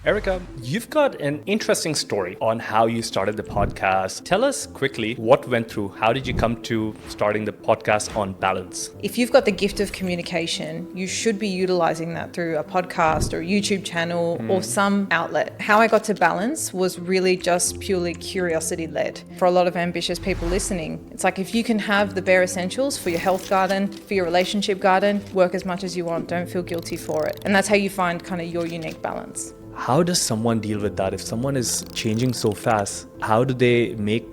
Erika, you've got an interesting story on how you started the podcast. Tell us quickly what went through. How did you come to starting the podcast on balance? If you've got the gift of communication, you should be utilizing that through a podcast or a YouTube channel or some outlet. How I got to balance was really just purely curiosity led. For a lot of ambitious people listening, it's like if you can have the bare essentials for your health garden, for your relationship garden, work as much as you want, don't feel guilty for it. And that's how you find kind of your unique balance. How does someone deal with that? If someone is changing so fast, how do they make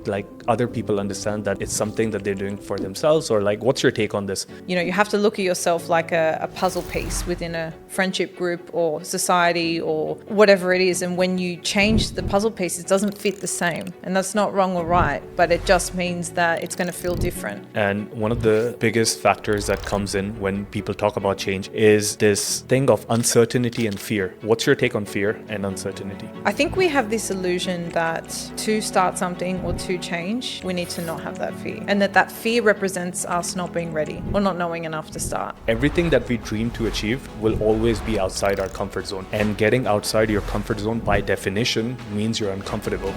other people understand that it's something that they're doing for themselves? Or what's your take on this? You have to look at yourself like a puzzle piece within a friendship group or society or whatever it is. And when you change the puzzle piece, it doesn't fit the same. And that's not wrong or right, but it just means that it's going to feel different. And one of the biggest factors that comes in when people talk about change is this thing of uncertainty and fear. What's your take on fear and uncertainty? I think we have this illusion that to start something or to change, we need to not have that fear. And that fear represents us not being ready or not knowing enough to start. Everything that we dream to achieve will always be outside our comfort zone. And getting outside your comfort zone by definition means you're uncomfortable.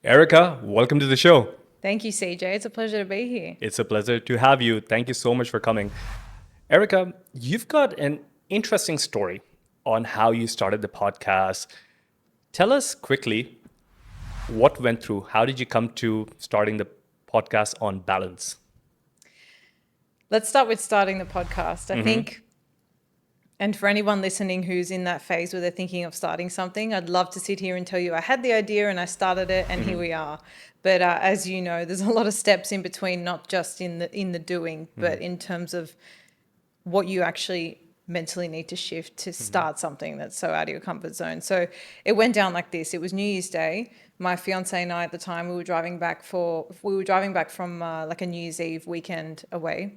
Erika, welcome to the show. Thank you, CJ. It's a pleasure to be here. It's a pleasure to have you. Thank you so much for coming. Erika, you've got an interesting story on how you started the podcast. Tell us quickly what went through. How did you come to starting the podcast on balance? Let's start with starting the podcast. I think, and for anyone listening who's in that phase where they're thinking of starting something, I'd love to sit here and tell you I had the idea and I started it and here we are. But as you know, there's a lot of steps in between, not just in the doing, but in terms of what you actually mentally need to shift to start something that's so out of your comfort zone. So it went down like this. It was New Year's Day. My fiance and I at the time, we were driving back from like a New Year's Eve weekend away.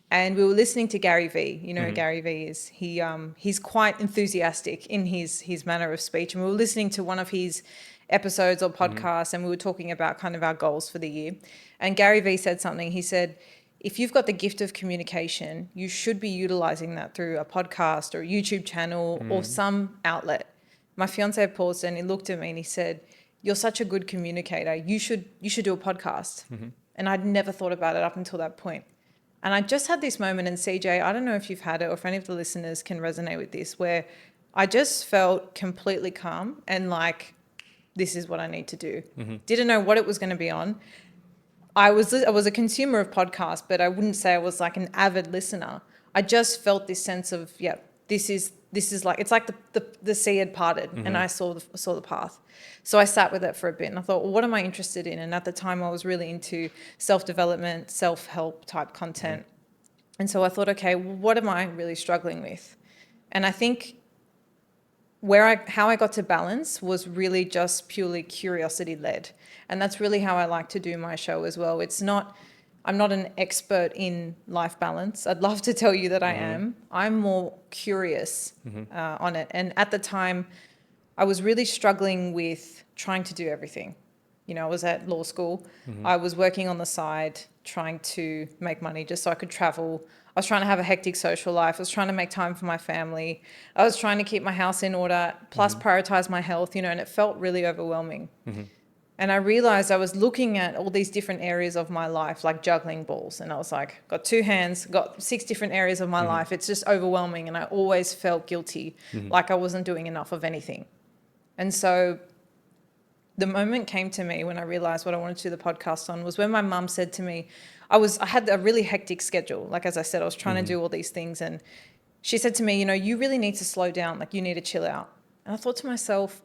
And we were listening to Gary Vee. You know who Gary Vee is. He's quite enthusiastic in his manner of speech. And we were listening to one of his episodes or podcasts and we were talking about kind of our goals for the year. And Gary Vee said something. He said, if you've got the gift of communication, you should be utilizing that through a podcast or a YouTube channel or some outlet. My fiance paused and he looked at me and he said, you're such a good communicator. You should do a podcast. And I'd never thought about it up until that point. And I just had this moment, and CJ, I don't know if you've had it or if any of the listeners can resonate with this, where I just felt completely calm and like, this is what I need to do. Didn't know what it was going to be on. I was a consumer of podcasts, but I wouldn't say I was like an avid listener. I just felt this sense of, yeah, this is like, it's like the sea had parted and I saw the path. So I sat with it for a bit and I thought, well, what am I interested in? And at the time I was really into self-development, self-help type content. And so I thought, okay, well, what am I really struggling with? And I think how I got to balance was really just purely curiosity led. And that's really how I like to do my show as well. I'm not an expert in life balance. I'd love to tell you that I am. I'm more curious on it. And at the time, I was really struggling with trying to do everything. I was at law school. I was working on the side, trying to make money just so I could travel. I was trying to have a hectic social life. I was trying to make time for my family. I was trying to keep my house in order, plus prioritize my health, and it felt really overwhelming. And I realized I was looking at all these different areas of my life, like juggling balls. And I was like, got 2 hands, got 6 different areas of my life. It's just overwhelming. And I always felt guilty, like I wasn't doing enough of anything. And so the moment came to me when I realized what I wanted to do the podcast on was when my mum said to me, I had a really hectic schedule. Like, as I said, I was trying to do all these things. And she said to me, you really need to slow down. Like, you need to chill out. And I thought to myself,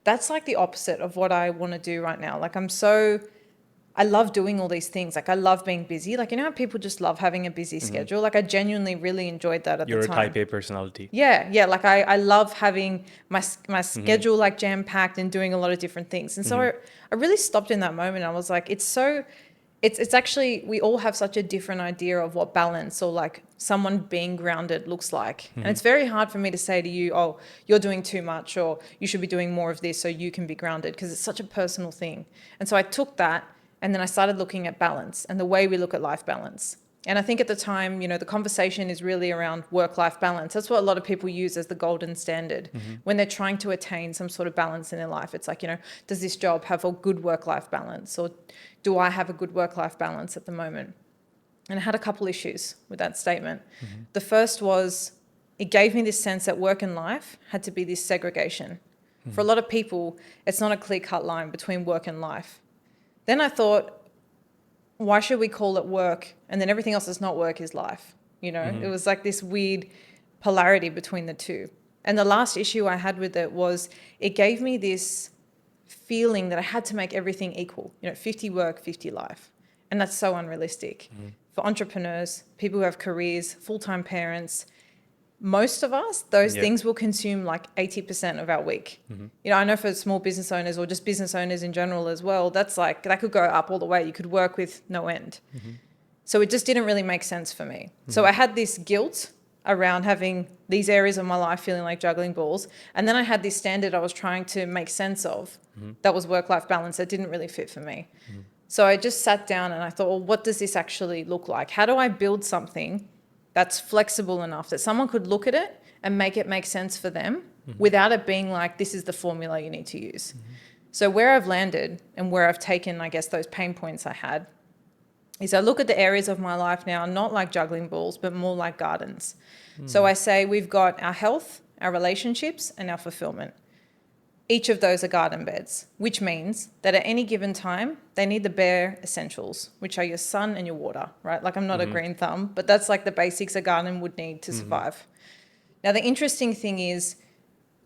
that's like the opposite of what I want to do right now. Like, I love doing all these things. Like, I love being busy. Like, how people just love having a busy schedule? Like, I genuinely really enjoyed that at the time. You're a type A personality. Yeah. Like, I love having my schedule like jam-packed and doing a lot of different things. And so I really stopped in that moment. I was like, it's actually, we all have such a different idea of what balance or like someone being grounded looks like. And it's very hard for me to say to you, oh, you're doing too much or you should be doing more of this so you can be grounded, because it's such a personal thing. And so I took that and then I started looking at balance and the way we look at life balance. And I think at the time, the conversation is really around work-life balance. That's what a lot of people use as the golden standard when they're trying to attain some sort of balance in their life. It's like, does this job have a good work-life balance? Or do I have a good work-life balance at the moment? And I had a couple issues with that statement. The first was it gave me this sense that work and life had to be this segregation. For a lot of people, it's not a clear-cut line between work and life. Then I thought, why should we call it work and then everything else that's not work is life? It was like this weird polarity between the two. And the last issue I had with it was it gave me this feeling that I had to make everything equal, 50 work, 50 life. And that's so unrealistic. For entrepreneurs, people who have careers, full-time parents, most of us, those things will consume like 80% of our week. I know for small business owners or just business owners in general as well, that's like, that could go up all the way. You could work with no end. So it just didn't really make sense for me. So I had this guilt around having these areas of my life feeling like juggling balls. And then I had this standard I was trying to make sense of that was work-life balance that didn't really fit for me. So I just sat down and I thought, well, what does this actually look like? How do I build something that's flexible enough that someone could look at it and make it make sense for them without it being like, this is the formula you need to use. So where I've landed and where I've taken, I guess, those pain points I had is I look at the areas of my life now, not like juggling balls, but more like gardens. So I say we've got our health, our relationships, and our fulfillment. Each of those are garden beds, which means that at any given time, they need the bare essentials, which are your sun and your water, right? Like I'm not a green thumb, but that's like the basics a garden would need to survive. Now, the interesting thing is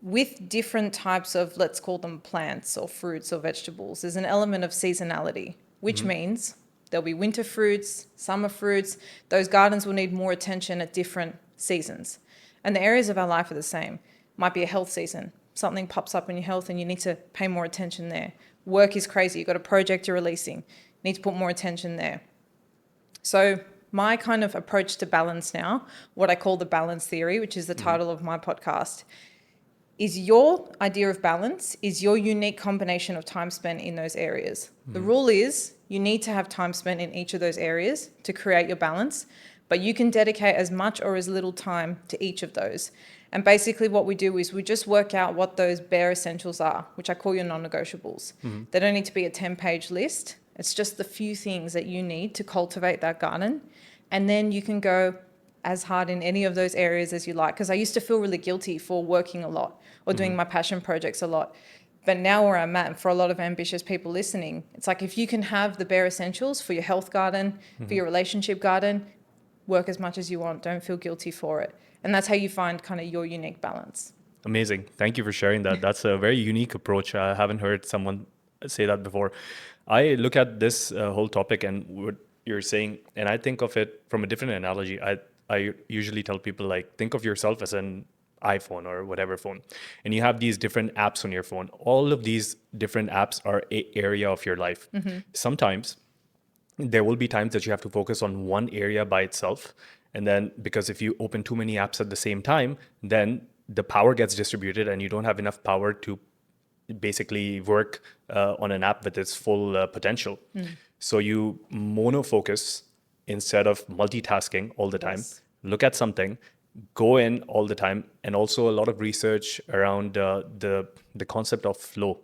with different types of, let's call them plants or fruits or vegetables, there's an element of seasonality, which means there'll be winter fruits, summer fruits. Those gardens will need more attention at different seasons. And the areas of our life are the same. Might be a health season. Something pops up in your health and you need to pay more attention there. Work is crazy. You've got a project you're releasing. You need to put more attention there. So my kind of approach to balance now, what I call the balance theory, which is the title of my podcast, is your idea of balance is your unique combination of time spent in those areas. The rule is you need to have time spent in each of those areas to create your balance, but you can dedicate as much or as little time to each of those. And basically what we do is we just work out what those bare essentials are, which I call your non-negotiables. They don't need to be a 10-page list. It's just the few things that you need to cultivate that garden. And then you can go as hard in any of those areas as you like. Because I used to feel really guilty for working a lot or doing my passion projects a lot. But now where I'm at, and for a lot of ambitious people listening, it's like if you can have the bare essentials for your health garden, for your relationship garden, work as much as you want. Don't feel guilty for it. And that's how you find kind of your unique balance. Amazing. Thank you for sharing that. That's a very unique approach. I haven't heard someone say that before. I look at this whole topic and what you're saying, and I think of it from a different analogy. I usually tell people, like, think of yourself as an iPhone or whatever phone, and you have these different apps on your phone. All of these different apps are an area of your life. Sometimes there will be times that you have to focus on one area by itself. And then because if you open too many apps at the same time, then the power gets distributed and you don't have enough power to basically work on an app with its full potential. So you monofocus instead of multitasking all the time. Yes. Look at something, go in all the time, and also a lot of research around the concept of flow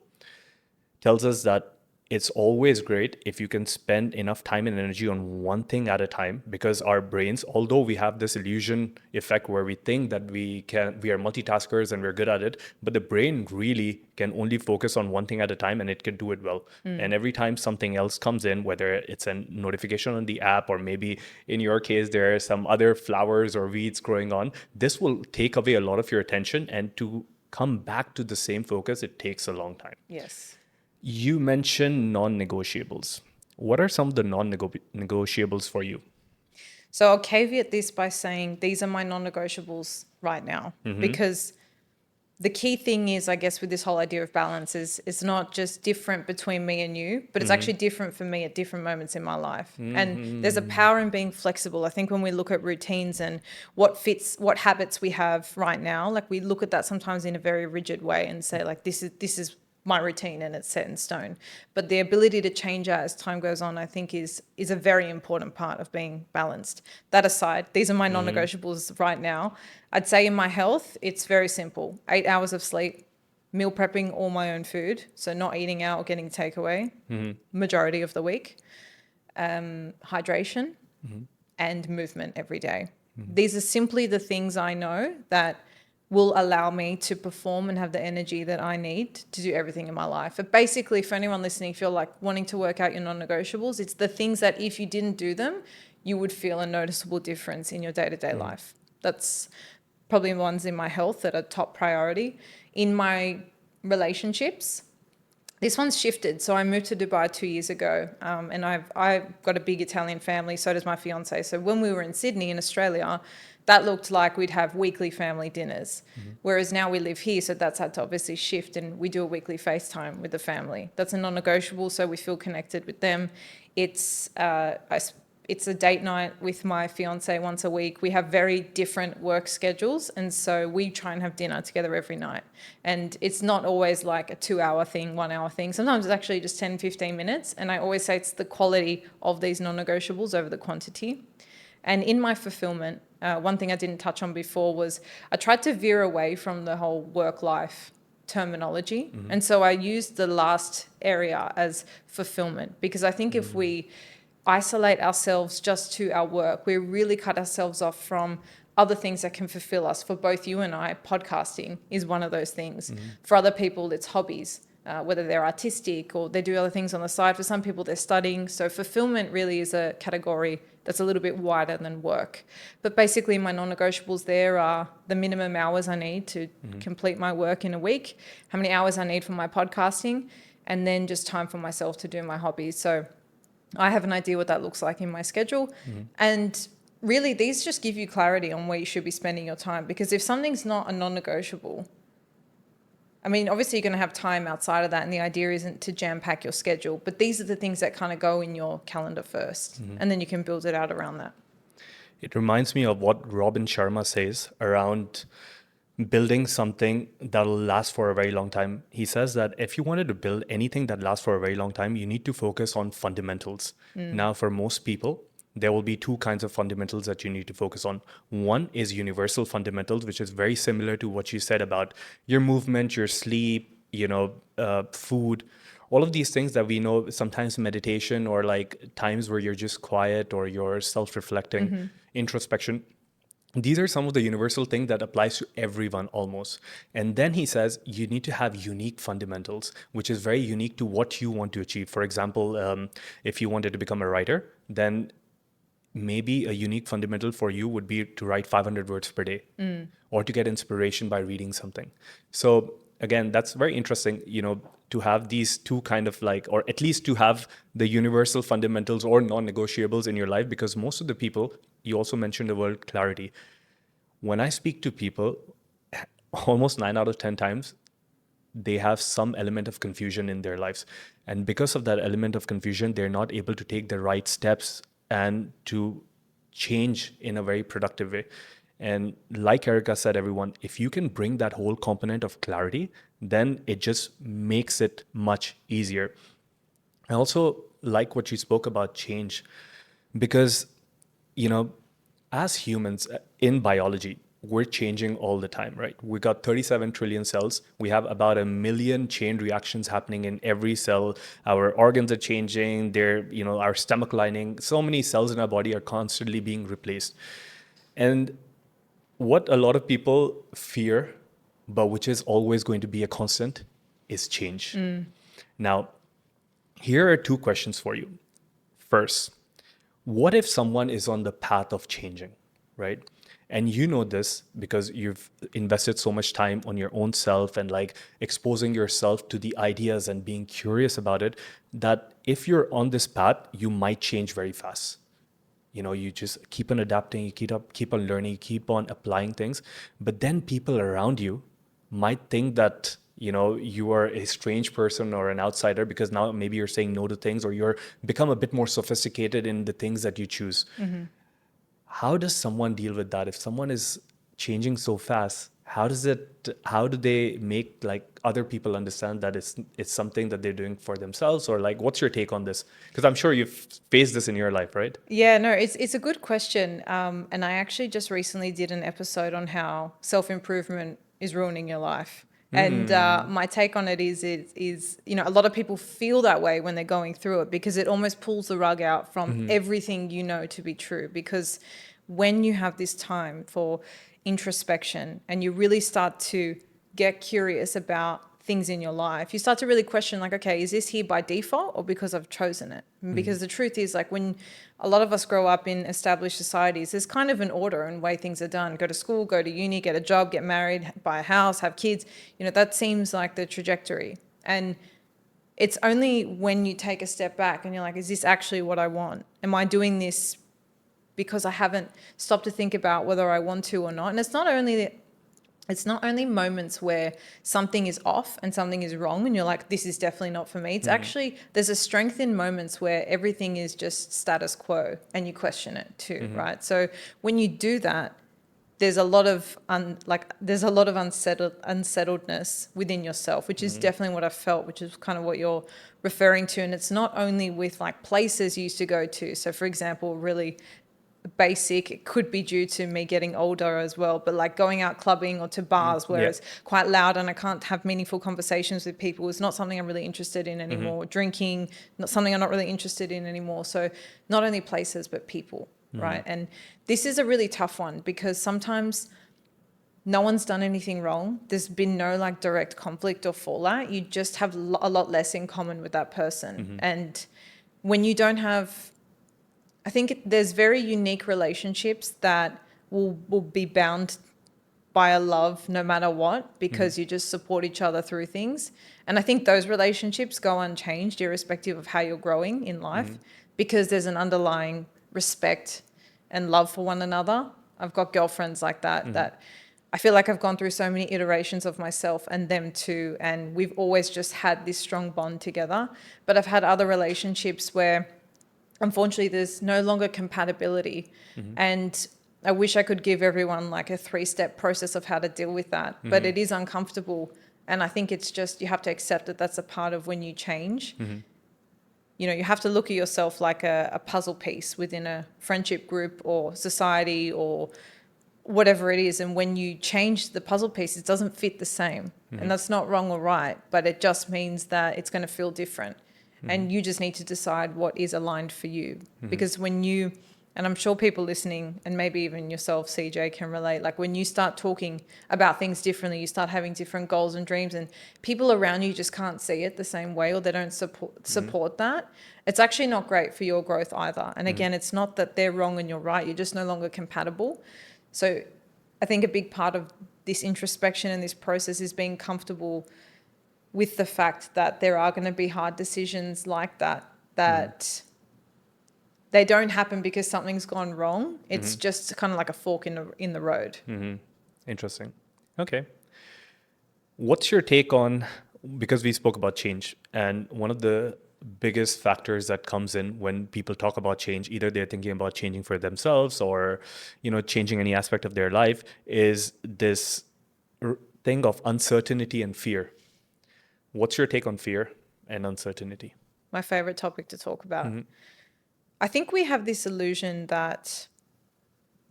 tells us that it's always great if you can spend enough time and energy on one thing at a time, because our brains, although we have this illusion effect where we think that we are multitaskers and we're good at it, but the brain really can only focus on one thing at a time and it can do it well. And every time something else comes in, whether it's a notification on the app or maybe in your case, there are some other flowers or weeds growing on, this will take away a lot of your attention, and to come back to the same focus, it takes a long time. Yes. You mentioned non-negotiables. What are some of the non-negotiables for you? So I'll caveat this by saying these are my non-negotiables right now, because the key thing is, I guess, with this whole idea of balance is it's not just different between me and you, but it's actually different for me at different moments in my life. And there's a power in being flexible. I think when we look at routines and what habits we have right now, like we look at that sometimes in a very rigid way and say, like, this is my routine and it's set in stone. But the ability to change that as time goes on, I think is a very important part of being balanced. That aside, these are my non-negotiables right now. I'd say in my health, it's very simple. 8 hours of sleep, meal prepping all my own food, so not eating out or getting takeaway majority of the week, hydration, and movement every day. These are simply the things I know that will allow me to perform and have the energy that I need to do everything in my life. But basically, for anyone listening, if you're like wanting to work out your non-negotiables, it's the things that if you didn't do them, you would feel a noticeable difference in your day-to-day life. That's probably ones in my health that are top priority. In my relationships, this one's shifted. So I moved to Dubai 2 years ago, and I've got a big Italian family. So does my fiance. So when we were in Sydney, in Australia, that looked like we'd have weekly family dinners. Whereas now we live here, so that's had to obviously shift, and we do a weekly FaceTime with the family. That's a non-negotiable, so we feel connected with them. It's a date night with my fiance once a week. We have very different work schedules, and so we try and have dinner together every night. And it's not always like a 2-hour thing, 1-hour thing. Sometimes it's actually just 10, 15 minutes. And I always say it's the quality of these non-negotiables over the quantity. And in my fulfillment, one thing I didn't touch on before was I tried to veer away from the whole work-life terminology. And so I used the last area as fulfillment, because I think if we isolate ourselves just to our work, we really cut ourselves off from other things that can fulfill us. For both you and I, podcasting is one of those things. For other people, it's hobbies, whether they're artistic or they do other things on the side. For some people, they're studying. So fulfillment really is a category that's a little bit wider than work. But basically, my non-negotiables there are the minimum hours I need to complete my work in a week, how many hours I need for my podcasting, and then just time for myself to do my hobbies. So I have an idea what that looks like in my schedule. And really, these just give you clarity on where you should be spending your time. Because if something's not a non-negotiable, I mean, obviously you're going to have time outside of that, and the idea isn't to jam pack your schedule, but these are the things that kind of go in your calendar first, and then you can build it out around that. It reminds me of what Robin Sharma says around building something that'll last for a very long time. He says that if you wanted to build anything that lasts for a very long time, you need to focus on fundamentals. Now, for most people, there will be two kinds of fundamentals that you need to focus on. One is universal fundamentals, which is very similar to what you said about your movement, your sleep, food, all of these things that we know, sometimes meditation or like times where you're just quiet or you're self-reflecting, introspection. These are some of the universal things that applies to everyone almost. And then he says you need to have unique fundamentals, which is very unique to what you want to achieve. For example, if you wanted to become a writer, then maybe a unique fundamental for you would be to write 500 words per day or to get inspiration by reading something. So again, that's very interesting, to have these two kind of like, or at least to have the universal fundamentals or non-negotiables in your life, because most of the people, you also mentioned the word clarity. When I speak to people, almost 9 out of 10 times, they have some element of confusion in their lives. And because of that element of confusion, they're not able to take the right steps and to change in a very productive way. And like Erika said, everyone, if you can bring that whole component of clarity, then it just makes it much easier. I also like what you spoke about change, because, as humans in biology, we're changing all the time, right? We got 37 trillion cells. We have about 1 million chain reactions happening in every cell. Our organs are changing. Our stomach lining. So many cells in our body are constantly being replaced. And what a lot of people fear, but which is always going to be a constant, is change. Now, here are two questions for you. First, what if someone is on the path of changing, right? And you know this because you've invested so much time on your own self and like exposing yourself to the ideas and being curious about it, that if you're on this path, you might change very fast. You just keep on adapting, you keep on learning, you keep on applying things. But then people around you might think that, you are a strange person or an outsider because now maybe you're saying no to things, or you're become a bit more sophisticated in the things that you choose. How does someone deal with that? If someone is changing so fast, how do they make like other people understand that it's something that they're doing for themselves, or like what's your take on this? Because I'm sure you've faced this in your life, right? Yeah, no, it's a good question. And I actually just recently did an episode on how self-improvement is ruining your life. And my take on it is, you know, a lot of people feel that way when they're going through it because it almost pulls the rug out from everything you know to be true. Because when you have this time for introspection and you really start to get curious about things in your life, you start to really question, like, okay, is this here by default or because I've chosen it? Because the truth is, like, when a lot of us grow up in established societies, there's kind of an order and way things are done. Go to school, go to uni, get a job, get married, buy a house, have kids. You know, that seems like the trajectory. And it's only when you take a step back and you're like, is this actually what I want? Am I doing this because I haven't stopped to think about whether I want to or not? And it's not only moments where something is off and something is wrong and you're like, this is definitely not for me. It's actually, there's a strength in moments where everything is just status quo and you question it too, right? So when you do that, there's a lot of unsettledness within yourself, which is definitely what I felt, which is kind of what you're referring to. And it's not only with like places you used to go to. So for example, really basic, it could be due to me getting older as well, but like going out clubbing or to bars where it's quite loud and I can't have meaningful conversations with people is not something I'm really interested in anymore. Drinking, not something I'm not really interested in anymore. So not only places but people, right? And this is a really tough one because sometimes no one's done anything wrong. There's been no like direct conflict or fallout. You just have a lot less in common with that person. And when you don't have, I think there's very unique relationships that will be bound by a love no matter what, because you just support each other through things. And I think those relationships go unchanged irrespective of how you're growing in life, because there's an underlying respect and love for one another. I've got girlfriends like that, that I feel like I've gone through so many iterations of myself and them too. And we've always just had this strong bond together. But I've had other relationships where unfortunately there's no longer compatibility. And I wish I could give everyone like a 3-step process of how to deal with that, but it is uncomfortable. And I think it's just, you have to accept that that's a part of when you change. You know, you have to look at yourself like a puzzle piece within a friendship group or society or whatever it is. And when you change the puzzle piece, it doesn't fit the same. And that's not wrong or right, but it just means that it's going to feel different. And you just need to decide what is aligned for you. Because when you, and I'm sure people listening and maybe even yourself, CJ, can relate, like when you start talking about things differently, you start having different goals and dreams and people around you just can't see it the same way, or they don't support that. It's actually not great for your growth either. And again, it's not that they're wrong and you're right, you're just no longer compatible. So I think a big part of this introspection and this process is being comfortable with the fact that there are going to be hard decisions like that, that they don't happen because something's gone wrong. It's just kind of like a fork in the road. Interesting. Okay. What's your take on, because we spoke about change, and one of the biggest factors that comes in when people talk about change, either they're thinking about changing for themselves or, you know, changing any aspect of their life, is this thing of uncertainty and fear. What's your take on fear and uncertainty? My favorite topic to talk about. I think we have this illusion that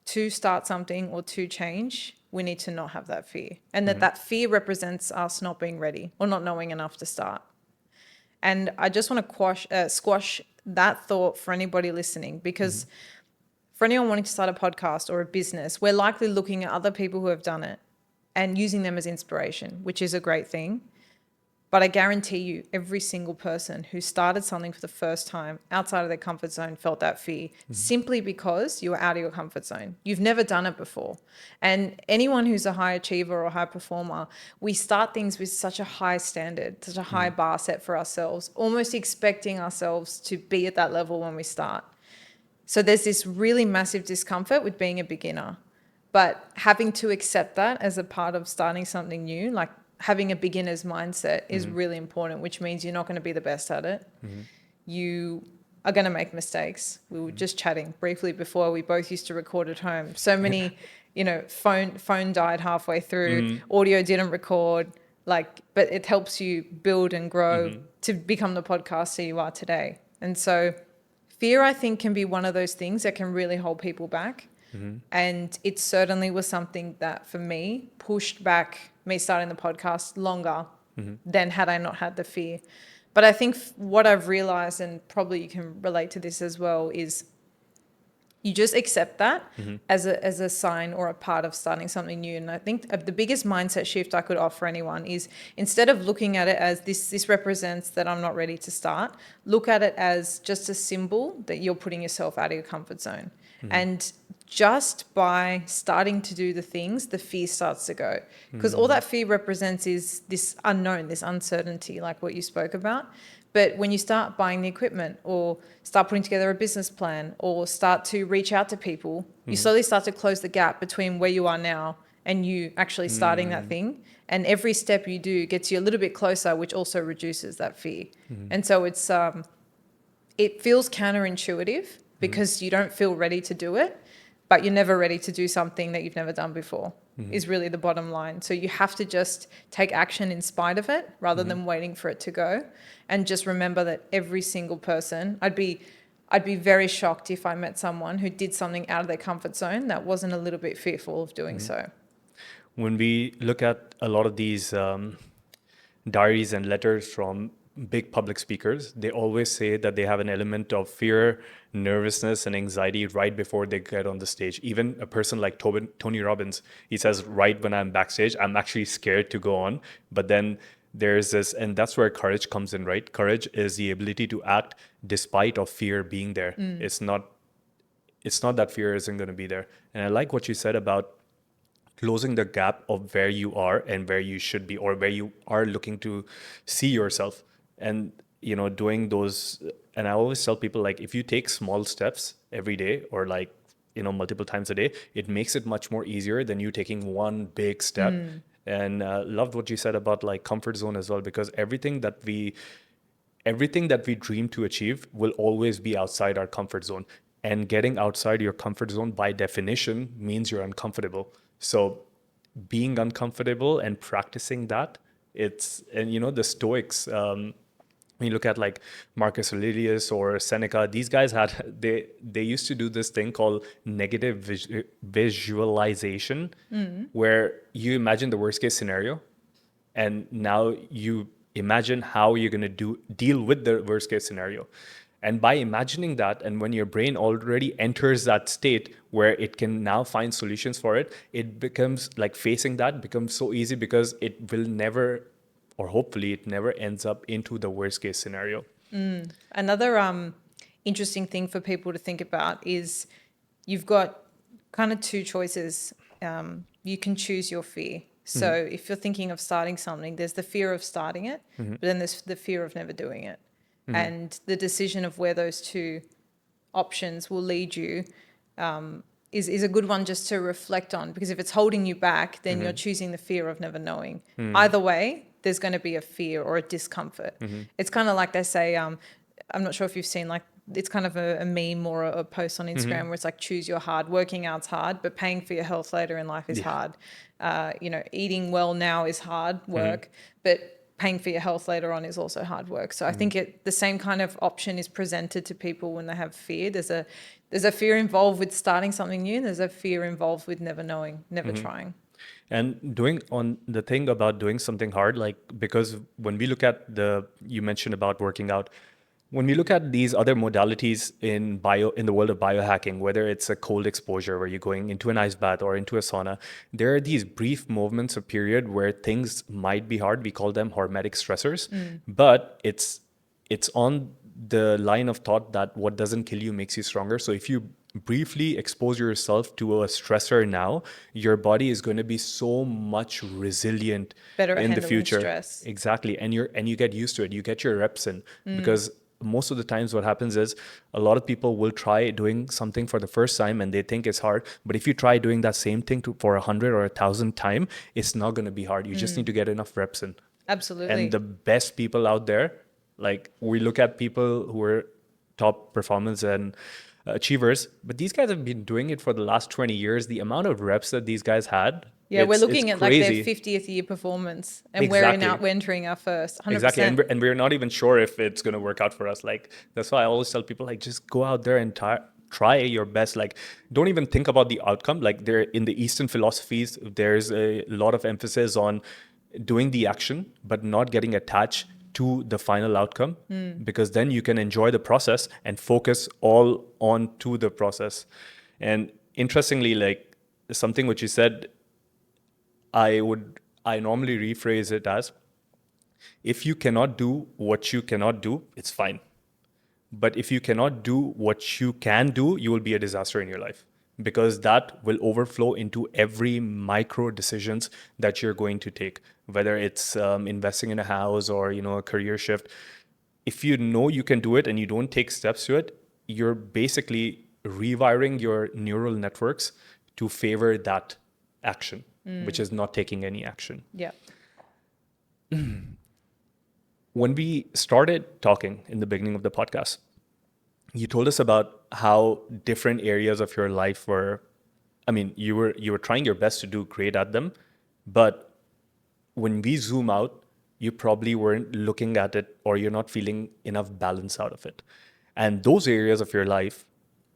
to start something or to change, we need to not have that fear. And that fear represents us not being ready or not knowing enough to start. And I just want to squash that thought for anybody listening, because for anyone wanting to start a podcast or a business, we're likely looking at other people who have done it and using them as inspiration, which is a great thing. But I guarantee you, every single person who started something for the first time outside of their comfort zone felt that fear, simply because you were out of your comfort zone. You've never done it before. And anyone who's a high achiever or high performer, we start things with such a high standard, such a high bar set for ourselves, almost expecting ourselves to be at that level when we start. So there's this really massive discomfort with being a beginner, but having to accept that as a part of starting something new, like having a beginner's mindset is really important, which means you're not going to be the best at it. You are going to make mistakes. We were just chatting briefly before, we both used to record at home. So many phone died halfway through, audio didn't record, but it helps you build and grow to become the podcaster you are today. And so fear, I think, can be one of those things that can really hold people back. And it certainly was something that for me pushed back me starting the podcast longer than had I not had the fear. But I think what I've realized, and probably you can relate to this as well, is you just accept that as a sign or a part of starting something new. And I think the biggest mindset shift I could offer anyone is, instead of looking at it as this represents that I'm not ready to start, look at it as just a symbol that you're putting yourself out of your comfort zone. And just by starting to do the things, the fear starts to go. Because all that fear represents is this unknown, this uncertainty, like what you spoke about. But when you start buying the equipment, or start putting together a business plan, or start to reach out to people, you slowly start to close the gap between where you are now and you actually starting that thing. And every step you do gets you a little bit closer, which also reduces that fear. And so it feels counterintuitive because you don't feel ready to do it, but you're never ready to do something that you've never done before, is really the bottom line. So you have to just take action in spite of it, rather than waiting for it to go. And just remember that every single person, I'd be very shocked if I met someone who did something out of their comfort zone that wasn't a little bit fearful of doing so. When we look at a lot of these diaries and letters from big public speakers, they always say that they have an element of fear, nervousness, and anxiety right before they get on the stage. Even a person like Tony Robbins, he says, right when I'm backstage, I'm actually scared to go on. But then there's this, and that's where courage comes in, right? Courage is the ability to act despite of fear being there. It's not that fear isn't going to be there. And I like what you said about closing the gap of where you are and where you should be, or where you are looking to see yourself. And doing those, and I always tell people, like, if you take small steps every day, or multiple times a day, it makes it much more easier than you taking one big step. And loved what you said about like comfort zone as well, because everything that we dream to achieve will always be outside our comfort zone. And getting outside your comfort zone by definition means you're uncomfortable. So being uncomfortable and practicing that, the Stoics, when you look at like Marcus Aurelius or Seneca, these guys they used to do this thing called negative visualization, where you imagine the worst case scenario, and now you imagine how you're going to deal with the worst case scenario. And by imagining that, and when your brain already enters that state where it can now find solutions for it, it becomes like facing that becomes so easy, because it will never, or hopefully it never ends up into the worst case scenario. Another interesting thing for people to think about is you've got kind of two choices. You can choose your fear. So if you're thinking of starting something, there's the fear of starting it, but then there's the fear of never doing it. And the decision of where those two options will lead you is a good one just to reflect on, because if it's holding you back, then you're choosing the fear of never knowing. Either way, there's going to be a fear or a discomfort. It's kind of like they say, I'm not sure if you've seen, like, it's kind of a meme or a post on Instagram where it's like, choose your hard. Working out's hard, but paying for your health later in life is hard. Eating well now is hard work, but paying for your health later on is also hard work. So I think the same kind of option is presented to people when they have fear. There's a fear involved with starting something new. There's a fear involved with never knowing, never trying. And doing on the thing about doing something hard, like, because when we look at you mentioned about working out, when we look at these other modalities in the world of biohacking, whether it's a cold exposure where you're going into an ice bath or into a sauna, there are these brief moments of period where things might be hard. We call them hormetic stressors, but it's on the line of thought that what doesn't kill you makes you stronger. So if you briefly expose yourself to a stressor now, your body is going to be so much resilient Better at in the handling future. stress. Exactly. And you get used to it. You get your reps in, because most of the times what happens is a lot of people will try doing something for the first time and they think it's hard. But if you try doing that same thing for 100 or 1,000 times, it's not going to be hard. You just need to get enough reps in. Absolutely. And the best people out there, like, we look at people who are top performance and achievers, but these guys have been doing it for the last 20 years. The amount of reps that these guys had, Yeah, we're it's looking at like their crazy. 50th year performance, and Exactly. we're entering our first, Exactly. 100%. And we're not even sure if it's going to work out for us. Like, that's why I always tell people, like, just go out there and try your best. Like, don't even think about the outcome. Like, there in the Eastern philosophies, there's a lot of emphasis on doing the action, but not getting attached to the final outcome, because then you can enjoy the process and focus all on to the process. And interestingly, like something which you said, I normally rephrase it as, if you cannot do what you cannot do, it's fine. But if you cannot do what you can do, you will be a disaster in your life, because that will overflow into every micro decisions that you're going to take, whether it's investing in a house or a career shift. If you know you can do it and you don't take steps to it, you're basically rewiring your neural networks to favor that action, which is not taking any action. Yeah. When we started talking in the beginning of the podcast, you told us about how different areas of your life were. I mean, you were trying your best to do great at them, but when we zoom out, you probably weren't looking at it, or you're not feeling enough balance out of it. And those areas of your life,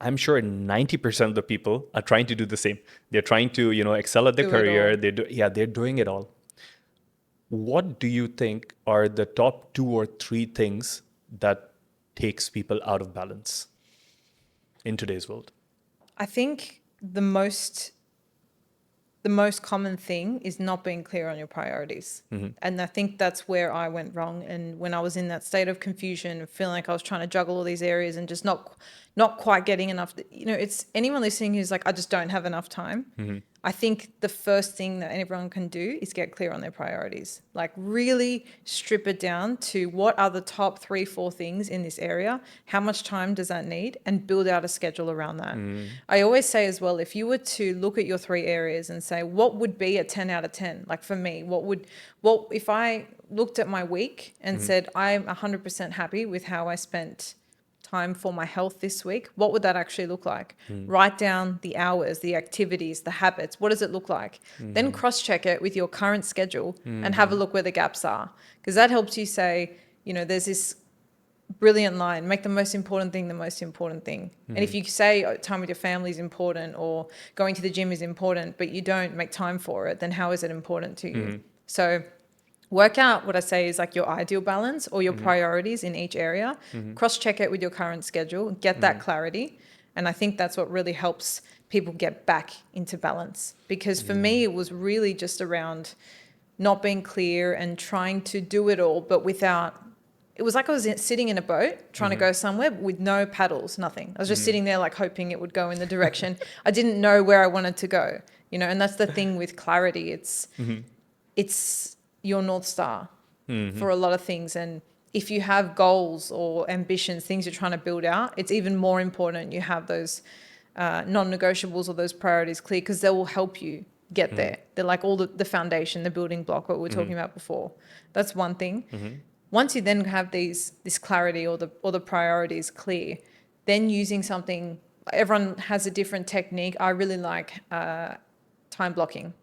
I'm sure 90% of the people are trying to do the same. They're trying to, excel at their Do it career. all. They're doing it all. What do you think are the top 2 or 3 things that takes people out of balance in today's world? I think the most common thing is not being clear on your priorities. And I think that's where I went wrong. And when I was in that state of confusion, feeling like I was trying to juggle all these areas and just not quite getting enough, it's anyone listening who's like, I just don't have enough time. I think the first thing that everyone can do is get clear on their priorities. Like really strip it down to what are the top 3, 4 things in this area? How much time does that need? And build out a schedule around that. I always say as well, if you were to look at your 3 areas and say, what would be a 10 out of 10? Like for me, what if I looked at my week and said, I'm 100% happy with how I spent time for my health this week, what would that actually look like? Write down the hours, the activities, the habits. What does it look like? Then cross-check it with your current schedule and have a look where the gaps are. Because that helps you say, there's this brilliant line, make the most important thing the most important thing. And if you say time with your family is important or going to the gym is important, but you don't make time for it, then how is it important to you? So work out what I say is like your ideal balance or your priorities in each area, cross-check it with your current schedule, get that clarity. And I think that's what really helps people get back into balance. Because for me, it was really just around not being clear and trying to do it all, but it was like I was sitting in a boat trying to go somewhere with no paddles, nothing. I was just sitting there like hoping it would go in the direction. I didn't know where I wanted to go, and that's the thing with clarity. It's your North Star for a lot of things. And if you have goals or ambitions, things you're trying to build out, it's even more important you have those non-negotiables or those priorities clear, because they will help you get there. They're like all the foundation, the building block, what we were talking about before. That's one thing. Once you then have this clarity or the priorities clear, then using something, everyone has a different technique. I really like time blocking.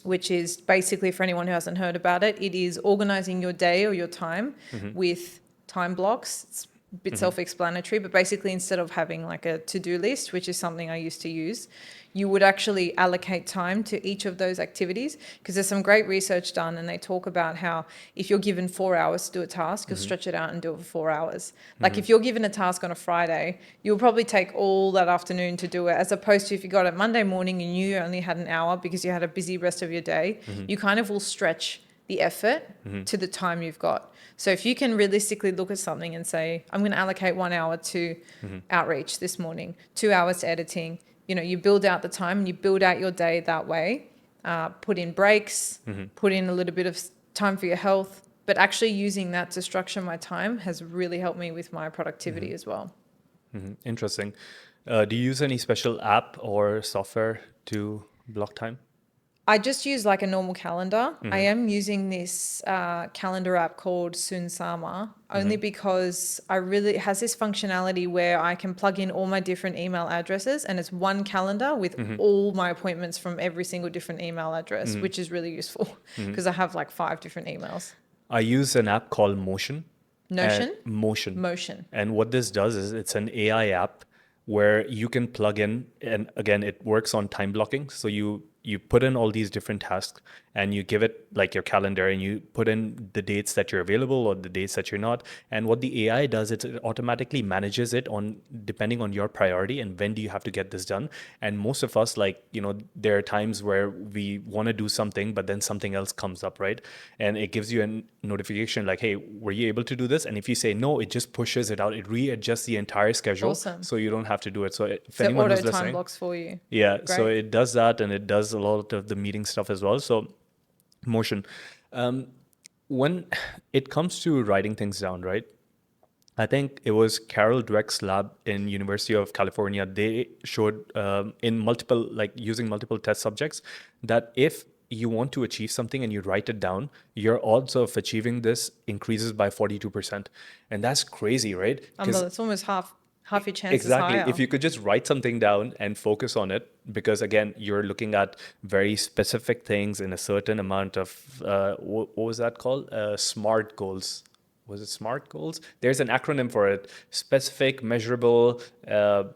Which is basically, for anyone who hasn't heard about it, it is organizing your day or your time with time blocks. It's a bit self-explanatory, but basically instead of having like a to-do list, which is something I used to use, you would actually allocate time to each of those activities, because there's some great research done and they talk about how if you're given 4 hours to do a task, you'll stretch it out and do it for 4 hours. Like if you're given a task on a Friday, you'll probably take all that afternoon to do it, as opposed to if you got it Monday morning and you only had an hour because you had a busy rest of your day, you kind of will stretch the effort to the time you've got. So if you can realistically look at something and say, I'm going to allocate 1 hour to outreach this morning, 2 hours to editing, you build out the time and you build out your day that way, put in breaks, put in a little bit of time for your health, but actually using that to structure my time has really helped me with my productivity as well. Interesting. Do you use any special app or software to block time? I just use like a normal calendar. I am using this calendar app called Sunsama only because it has this functionality where I can plug in all my different email addresses and it's one calendar with all my appointments from every single different email address, which is really useful because I have like 5 different emails. I use an app called Motion. Notion? Motion. Motion. And what this does is it's an AI app where you can plug in, and again, it works on time blocking. So you put in all these different tasks and you give it like your calendar and you put in the dates that you're available or the dates that you're not. And what the AI does, it automatically manages it on depending on your priority and when do you have to get this done. And most of us, like, there are times where we want to do something, but then something else comes up, right? And it gives you a notification like, hey, were you able to do this? And if you say no, it just pushes it out. It readjusts the entire schedule. Awesome. So you don't have to do it. So if So anyone auto who's time listening, blocks for you. yeah, so Great. it does that and it does a lot of the meeting stuff as well. So Motion. When it comes to writing things down, right? I think it was Carol Dweck's lab in University of California. They showed in multiple, like using multiple test subjects, that if you want to achieve something and you write it down, your odds of achieving this increases by 42%. And that's crazy, right? It's almost half your chances Exactly. higher. If you could just write something down and focus on it, because again, you're looking at very specific things in a certain amount of, what was that called? SMART goals. Was it SMART goals? There's an acronym for it: specific, measurable. We'll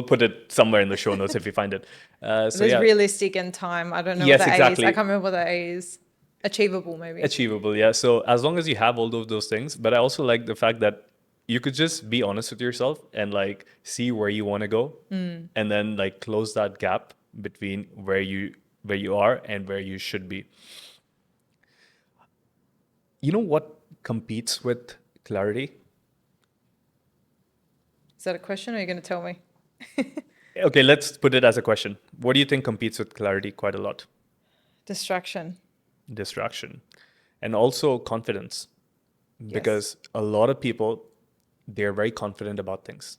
put it somewhere in the show notes if you find it. There's realistic and time. I don't know Yes, what the A is. exactly. I can't remember what the A is. Achievable, maybe. Achievable, yeah. So as long as you have all of those things, but I also like the fact that you could just be honest with yourself and like see where you want to go, and then like close that gap between where you are and where you should be. You know what competes with clarity? Is that a question or are you going to tell me? Okay, let's put it as a question. What do you think competes with clarity quite a lot? Distraction. Distraction. And also confidence. Yes. Because a lot of people, they're very confident about things.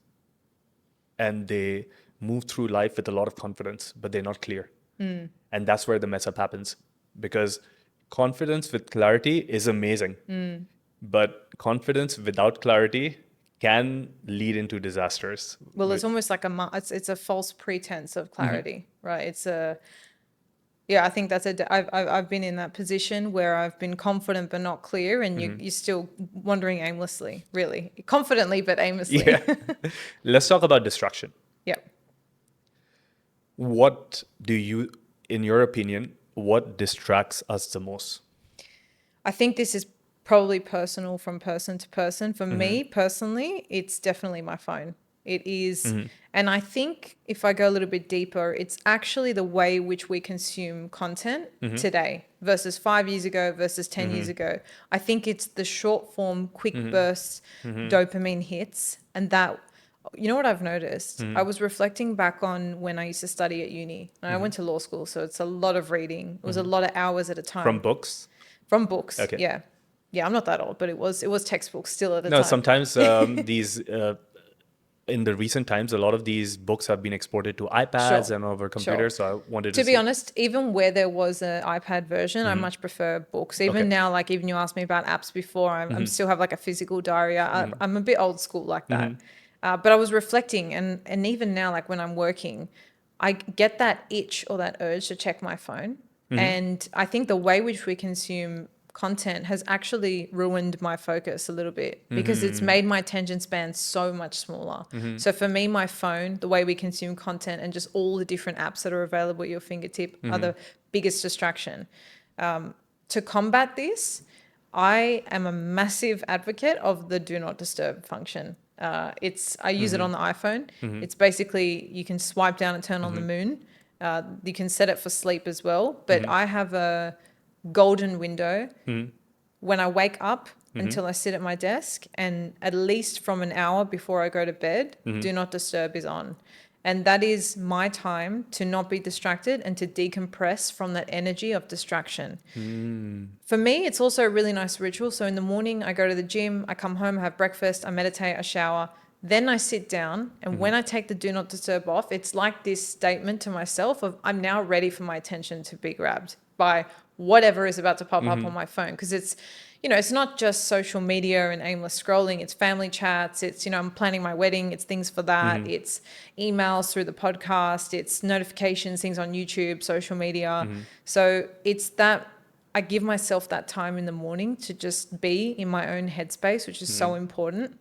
And they move through life with a lot of confidence, but they're not clear. And that's where the mess up happens. Because confidence with clarity is amazing. But confidence without clarity can lead into disasters. Well, it's almost like it's a false pretense of clarity, right? I think I've been in that position where I've been confident but not clear, and you're still wandering aimlessly, really. Confidently but aimlessly. Yeah. Let's talk about distraction. Yeah. In your opinion, what distracts us the most? I think this is probably personal from person to person. For me personally, it's definitely my phone. It is. And I think if I go a little bit deeper, it's actually the way which we consume content today versus 5 years ago versus 10 years ago. I think it's the short form, quick bursts, dopamine hits. And that, you know what I've noticed? I was reflecting back on when I used to study at uni. And I went to law school, so it's a lot of reading. It was a lot of hours at a time. From books? From books, Okay. yeah. Yeah, I'm not that old, but it was textbooks still at the No, time. sometimes these in the recent times, a lot of these books have been exported to iPads and over computers. So I wanted to To be honest, even where there was an iPad version, I much prefer books. Even now, like even you asked me about apps before, I'm still have like a physical diary. I'm a bit old school like that. But I was reflecting, and even now, like when I'm working, I get that itch or that urge to check my phone. And I think the way which we consume content has actually ruined my focus a little bit because it's made my attention span so much smaller. So for me, my phone, the way we consume content and just all the different apps that are available at your fingertip are the biggest distraction. To combat this, I am a massive advocate of the do not disturb function. I use it on the iPhone. It's basically, you can swipe down and turn on the moon. You can set it for sleep as well, but I have a golden window when I wake up until I sit at my desk, and at least from an hour before I go to bed, do not disturb is on. And that is my time to not be distracted and to decompress from that energy of distraction. For me, it's also a really nice ritual. So in the morning, I go to the gym, I come home, I have breakfast, I meditate, I shower. Then I sit down, and when I take the do not disturb off, it's like this statement to myself of I'm now ready for my attention to be grabbed by whatever is about to pop up on my phone. Because it's, it's not just social media and aimless scrolling. It's family chats. It's, I'm planning my wedding. It's things for that. It's emails through the podcast. It's notifications, things on YouTube, social media. So it's that I give myself that time in the morning to just be in my own headspace, which is so important.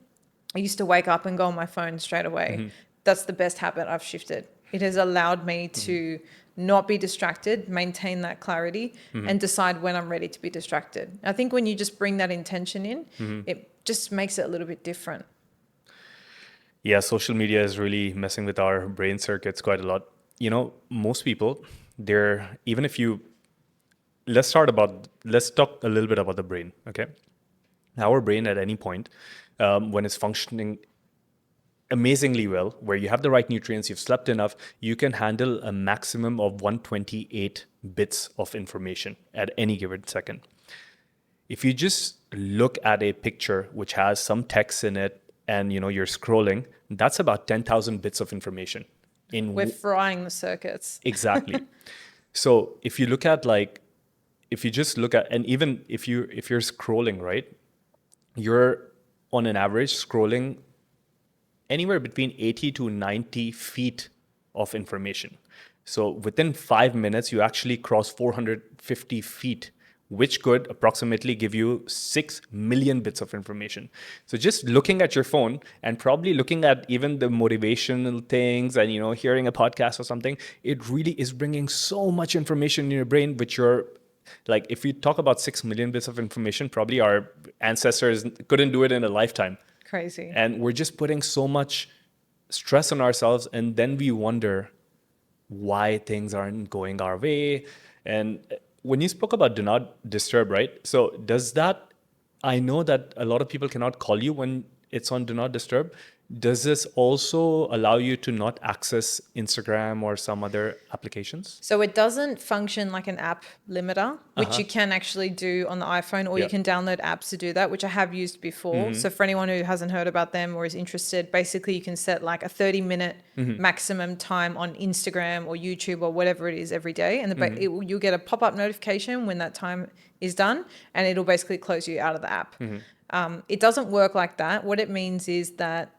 I used to wake up and go on my phone straight away. That's the best habit I've shifted. It has allowed me to not be distracted, maintain that clarity, and decide when I'm ready to be distracted. I think when you just bring that intention in, it just makes it a little bit different. Yeah, social media is really messing with our brain circuits quite a lot. Most people, even if you, let's talk a little bit about the brain, okay? Our brain at any point, when it's functioning amazingly well, where you have the right nutrients, you've slept enough, you can handle a maximum of 128 bits of information at any given second. If you just look at a picture which has some text in it and you're scrolling, that's about 10,000 bits of information. We're frying the circuits. Exactly. So if you look at and even if you're scrolling, right, you're on an average scrolling anywhere between 80 to 90 feet of information. So within 5 minutes, you actually cross 450 feet, which could approximately give you 6 million bits of information. So just looking at your phone and probably looking at even the motivational things and, hearing a podcast or something, it really is bringing so much information in your brain, which you're like, if we talk about 6 million bits of information, probably our ancestors couldn't do it in a lifetime. Crazy. And we're just putting so much stress on ourselves, and then we wonder why things aren't going our way. And when you spoke about do not disturb, right? So I know that a lot of people cannot call you when it's on do not disturb. Does this also allow you to not access Instagram or some other applications? So it doesn't function like an app limiter, which you can actually do on the iPhone, or you can download apps to do that, which I have used before. So for anyone who hasn't heard about them or is interested, basically you can set like a 30-minute maximum time on Instagram or YouTube or whatever it is every day. And you'll get a pop-up notification when that time is done, and it'll basically close you out of the app. It doesn't work like that. What it means is that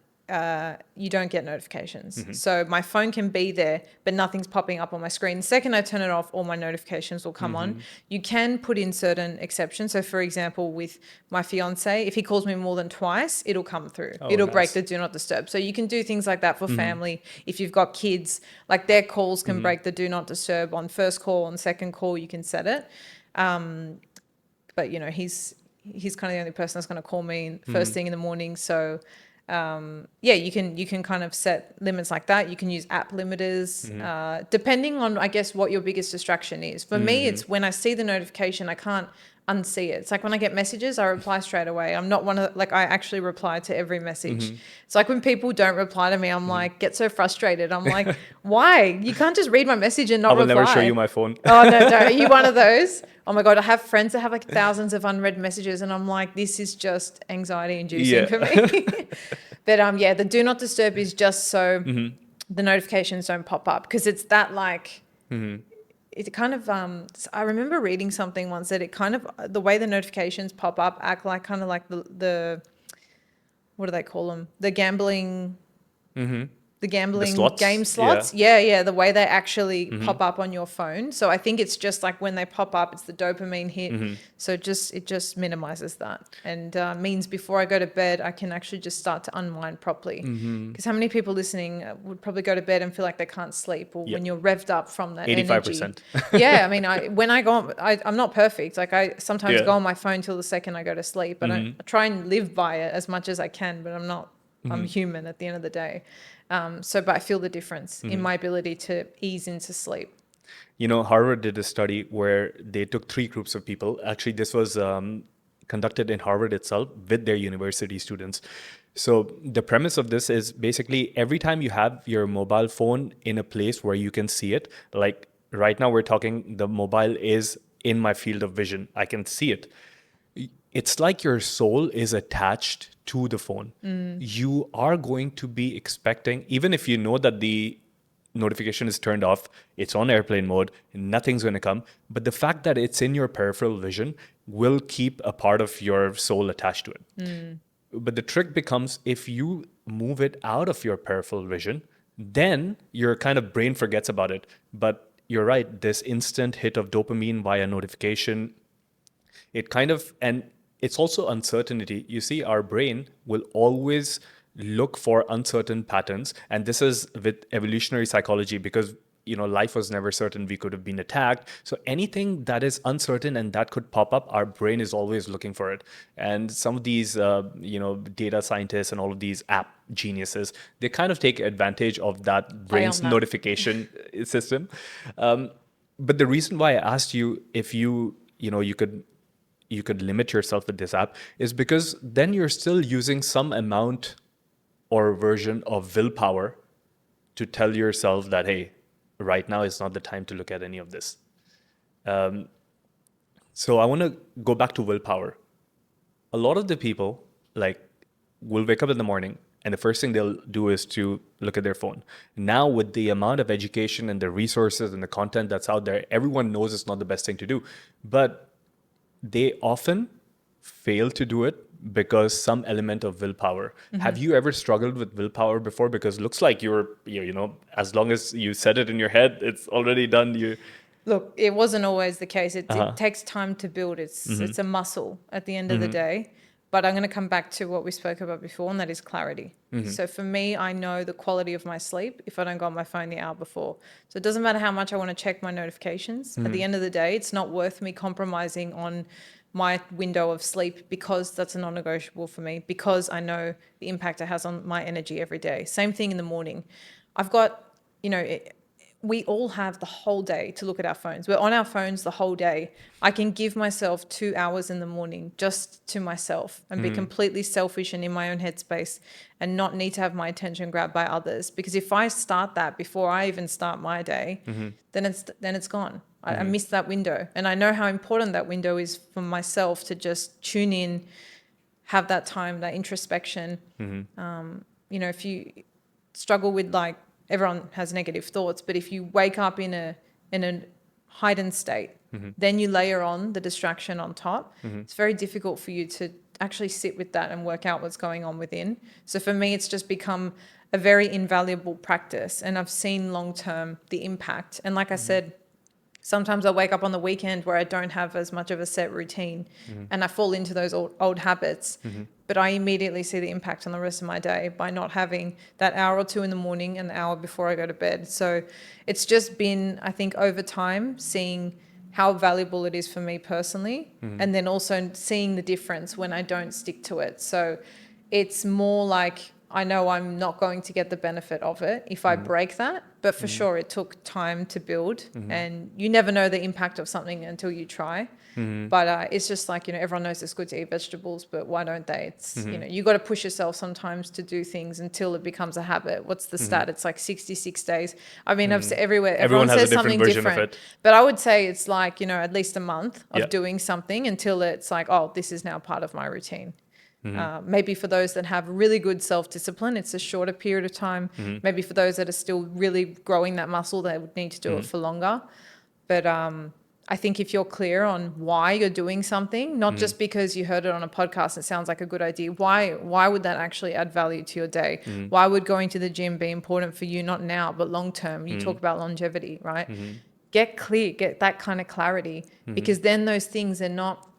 you don't get notifications. So my phone can be there, but nothing's popping up on my screen. The second I turn it off, all my notifications will come on. You can put in certain exceptions. So for example, with my fiance, if he calls me more than twice, it'll come through. It'll break the do not disturb. So you can do things like that for family. If you've got kids, like their calls can break the do not disturb on first call, on second call, you can set it. But he's kind of the only person that's going to call me first thing in the morning. So you can kind of set limits like that. You can use app limiters, depending on, I guess, what your biggest distraction is. For me, it's when I see the notification, I can't unsee it. It's like when I get messages, I reply straight away. I'm not I actually reply to every message. It's like when people don't reply to me, I'm like, get so frustrated. I'm like, why? You can't just read my message and not reply. I will never show you my phone. Oh, no, are you one of those? Oh my God, I have friends that have like thousands of unread messages, and I'm like, this is just anxiety inducing for me. But the do not disturb is just so the notifications don't pop up, because it's that like, it kind of, I remember reading something once that it kind of, the way the notifications pop up act like kind of like the what do they call them? The gambling game slots. Yeah. The way they actually pop up on your phone. So I think it's just like when they pop up, it's the dopamine hit. So it just minimizes that, and means before I go to bed, I can actually just start to unwind properly. Because how many people listening would probably go to bed and feel like they can't sleep, or when you're revved up from that 85%. energy. Yeah, I mean, I'm not perfect. Like I sometimes go on my phone till the second I go to sleep, but I try and live by it as much as I can, but I'm not. I'm human at the end of the day. But I feel the difference in my ability to ease into sleep. Harvard did a study where they took 3 groups of people. Actually, this was conducted in Harvard itself with their university students. So the premise of this is basically every time you have your mobile phone in a place where you can see it, like right now we're talking, the mobile is in my field of vision. I can see it. it's like your soul is attached to the phone. You are going to be expecting, even if you know that the notification is turned off, it's on airplane mode, nothing's going to come. But the fact that it's in your peripheral vision will keep a part of your soul attached to it. But the trick becomes if you move it out of your peripheral vision, then your kind of brain forgets about it. But you're right, this instant hit of dopamine via notification, it kind of, and it's also uncertainty. You see, our brain will always look for uncertain patterns. And this is with evolutionary psychology because, life was never certain. We could have been attacked. So anything that is uncertain and that could pop up, our brain is always looking for it. And some of these, data scientists and all of these app geniuses, they kind of take advantage of that Play brain's on that. notification system. But the reason why I asked you if you could limit yourself with this app is because then you're still using some amount or version of willpower to tell yourself that, hey, right now is not the time to look at any of this. So I want to go back to willpower. A lot of the people will wake up in the morning and the first thing they'll do is to look at their phone. Now with the amount of education and the resources and the content that's out there, everyone knows it's not the best thing to do. But they often fail to do it because some element of willpower. Have you ever struggled with willpower before? Because it looks like as long as you said it in your head, it's already done. Look, it wasn't always the case. It takes time to build. It's a muscle at the end of the day. But I'm going to come back to what we spoke about before, and that is clarity. So for me, I know the quality of my sleep if I don't go on my phone the hour before. So it doesn't matter how much I want to check my notifications. At the end of the day, it's not worth me compromising on my window of sleep because that's a non-negotiable for me, because I know the impact it has on my energy every day. Same thing in the morning. I've got, we all have the whole day to look at our phones. We're on our phones the whole day. I can give myself 2 hours in the morning just to myself and be completely selfish and in my own headspace and not need to have my attention grabbed by others. Because if I start that before I even start my day, then it's gone. I miss that window. And I know how important that window is for myself to just tune in, have that time, that introspection. If you struggle with everyone has negative thoughts, but if you wake up in a heightened state, then you layer on the distraction on top, it's very difficult for you to actually sit with that and work out what's going on within. So for me, it's just become a very invaluable practice, and I've seen long-term the impact. And like I said, sometimes I wake up on the weekend where I don't have as much of a set routine and I fall into those old habits. But I immediately see the impact on the rest of my day by not having that hour or two in the morning and the hour before I go to bed. So it's just been, I think, over time, seeing how valuable it is for me personally, and then also seeing the difference when I don't stick to it. So it's more like I know I'm not going to get the benefit of it if I break that. But for sure, it took time to build, and you never know the impact of something until you try. But it's just everyone knows it's good to eat vegetables, but why don't they? It's, you got to push yourself sometimes to do things until it becomes a habit. What's the stat? It's 66 days. I mean, I've seen everywhere. Everyone has says a different something version of different. it. But I would say it's at least a month of Yeah. doing something until it's oh, this is now part of my routine. Maybe for those that have really good self-discipline, it's a shorter period of time. Maybe for those that are still really growing that muscle, they would need to do it for longer. But I think if you're clear on why you're doing something, not just because you heard it on a podcast, it sounds like a good idea. Why would that actually add value to your day? Why would going to the gym be important for you, not now, but long term? You talk about longevity, right? Get clear, get that kind of clarity, because then those things are not,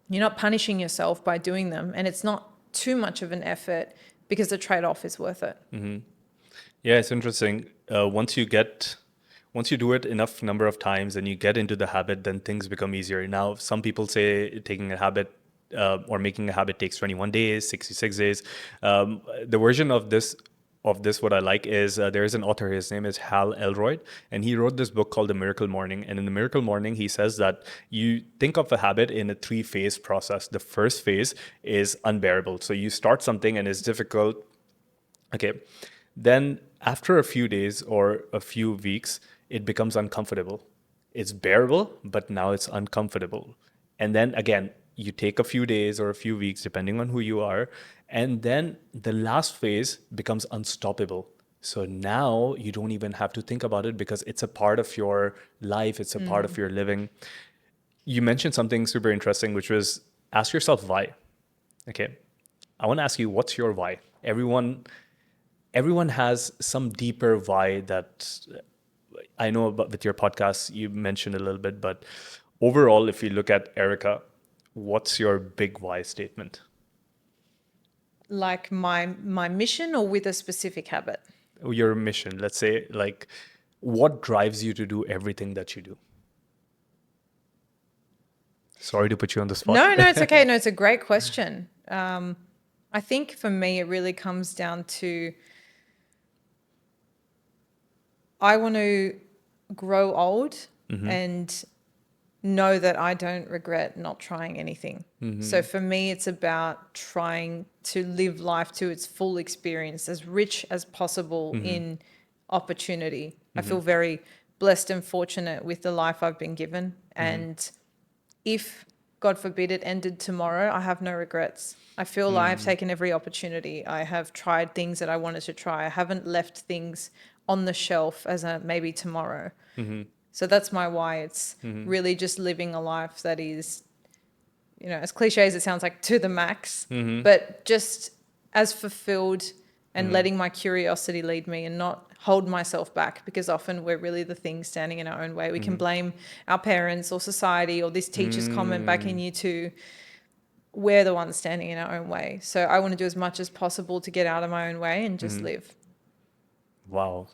you're not punishing yourself by doing them, and it's not too much of an effort because the trade-off is worth it. Yeah, it's interesting. Once you do it enough number of times and you get into the habit, then things become easier. Now, some people say taking a habit or making a habit takes 21 days, 66 days. The version of this, what I like is there is an author, his name is Hal Elroy, and he wrote this book called The Miracle Morning. And in The Miracle Morning, he says that you think of a habit in a 3-phase process. The first phase is unbearable. So you start something and it's difficult. Okay. Then after a few days or a few weeks, it becomes uncomfortable. It's bearable, but now it's uncomfortable. And then again, you take a few days or a few weeks, depending on who you are. And then the last phase becomes unstoppable. So now you don't even have to think about it because it's a part of your life, it's a part of your living. You mentioned something super interesting, which was ask yourself why. Okay. I want to ask you, what's your why? Everyone has some deeper why that I know about with your podcast, you mentioned a little bit, but overall, if you look at Erica, what's your big why statement? Like my mission or with a specific habit? Your mission, let's say, like what drives you to do everything that you do? Sorry to put you on the spot. No, it's okay. No, it's a great question. I think for me, it really comes down to I want to grow old and know that I don't regret not trying anything. So for me, it's about trying to live life to its full experience, as rich as possible in opportunity. I feel very blessed and fortunate with the life I've been given. And if, God forbid, it ended tomorrow, I have no regrets. I feel like I've taken every opportunity. I have tried things that I wanted to try. I haven't left things on the shelf as a maybe tomorrow. So that's my why. It's really just living a life that is, as cliche as it sounds, like to the max, but just as fulfilled and letting my curiosity lead me and not hold myself back, because often we're really the thing standing in our own way. We can blame our parents or society or this teacher's comment back in year 2. We're the ones standing in our own way. So I want to do as much as possible to get out of my own way and just live. Wow,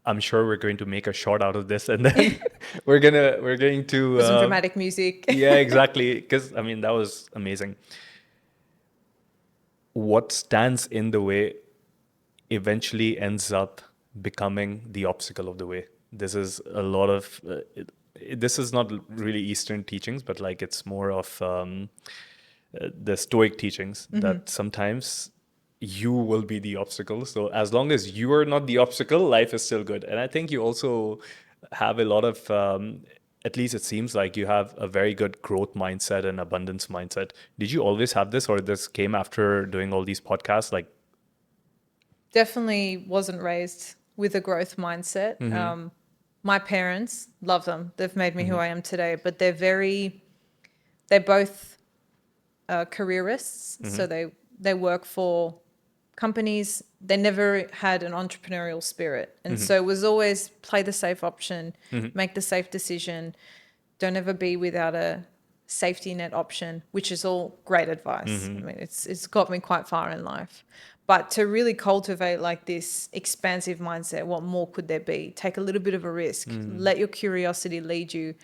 I'm sure we're going to make a short out of this, and then we're going to Put some dramatic music. yeah, exactly. Because I mean, that was amazing. What stands in the way eventually ends up becoming the obstacle of the way. This is a lot of this is not really Eastern teachings, but like it's more of the Stoic teachings that sometimes you will be the obstacle. So as long as you are not the obstacle, life is still good. And I think you also have a lot of at least it seems like you have a very good growth mindset and abundance mindset. Did you always have this, or this came after doing all these podcasts? Like, Definitely wasn't raised with a growth mindset. My parents, love them. They've made me who I am today, but they're both careerists. So they work for companies. They never had an entrepreneurial spirit. And so it was always play the safe option, make the safe decision. Don't ever be without a safety net option, which is all great advice. I mean, it's got me quite far in life. But to really cultivate like this expansive mindset, what more could there be? Take a little bit of a risk, let your curiosity lead you,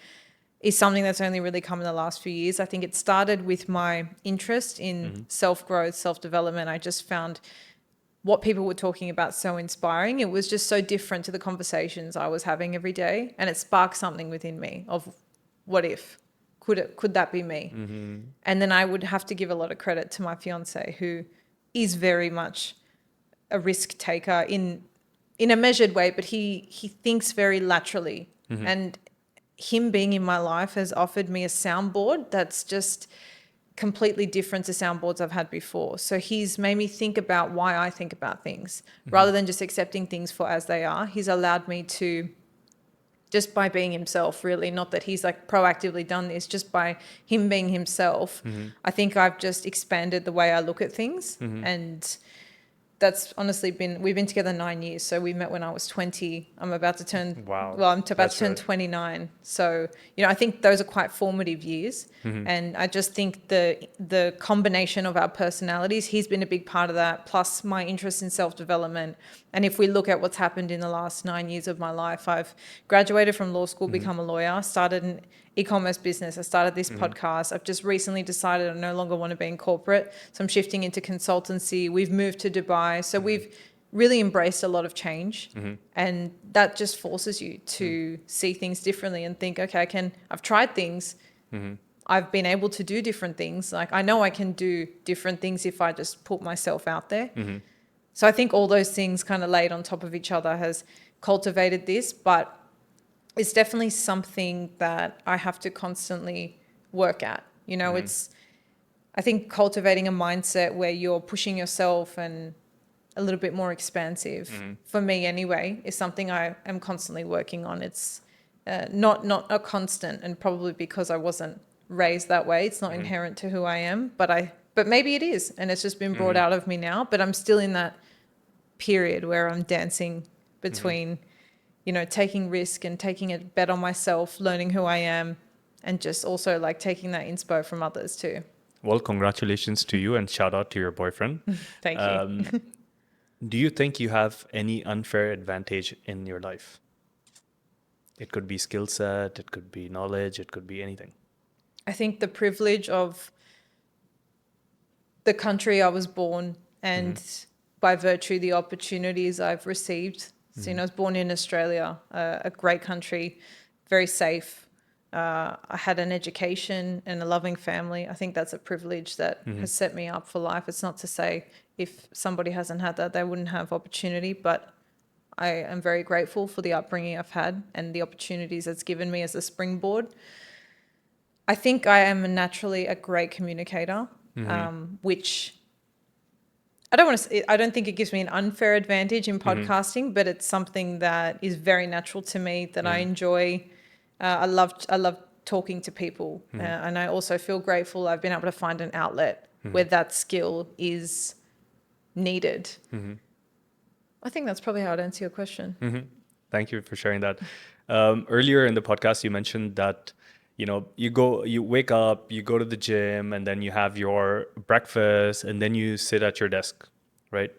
is something that's only really come in the last few years. I think it started with my interest in self-growth, self-development. I just found what people were talking about so inspiring. It was just so different to the conversations I was having every day. And it sparked something within me of what if? Could that be me? And then I would have to give a lot of credit to my fiance, who is very much a risk taker in a measured way, but he thinks very laterally. And him being in my life has offered me a soundboard that's just completely different to soundboards I've had before. So he's made me think about why I think about things rather than just accepting things for as they are. He's allowed me to, just by being himself, really, not that he's like proactively done this, just by him being himself, I think I've just expanded the way I look at things. And that's honestly we've been together 9 years. So we met when I was 20. I'm about to turn, wow, well, I'm about to that's turn right. 29. So, I think those are quite formative years. And I just think the combination of our personalities, he's been a big part of that, plus my interest in self-development. And if we look at what's happened in the last 9 years of my life, I've graduated from law school, become a lawyer, started an e-commerce business. I started this podcast. I've just recently decided I no longer want to be in corporate. So I'm shifting into consultancy. We've moved to Dubai. So we've really embraced a lot of change. And that just forces you to see things differently and think, okay, I've tried things. I've been able to do different things. Like I know I can do different things if I just put myself out there. So I think all those things kind of laid on top of each other has cultivated this, but it's definitely something that I have to constantly work at. You know, it's, I think cultivating a mindset where you're pushing yourself and a little bit more expansive, for me anyway, is something I am constantly working on. It's not a constant, and probably because I wasn't raised that way, it's not inherent to who I am, but maybe it is, and it's just been brought out of me now. But I'm still in that period where I'm dancing between, you know, taking risk and taking a bet on myself, learning who I am, and just also like taking that inspo from others too. Well, congratulations to you and shout out to your boyfriend. Thank you. Do you think you have any unfair advantage in your life? It could be skill set, it could be knowledge, it could be anything. I think the privilege of the country I was born and by virtue the opportunities I've received. So, you know, I was born in Australia, a great country, very safe. I had an education and a loving family. I think that's a privilege that has set me up for life. It's not to say if somebody hasn't had that, they wouldn't have opportunity, but I am very grateful for the upbringing I've had and the opportunities it's given me as a springboard. I think I am naturally a great communicator, which I don't think it gives me an unfair advantage in podcasting, but it's something that is very natural to me that I enjoy. I love talking to people, and I also feel grateful I've been able to find an outlet where that skill is needed. I think that's probably how I'd answer your question. Thank you for sharing that. Earlier in the podcast, you mentioned that, you know, you wake up, you go to the gym, and then you have your breakfast, and then you sit at your desk, right?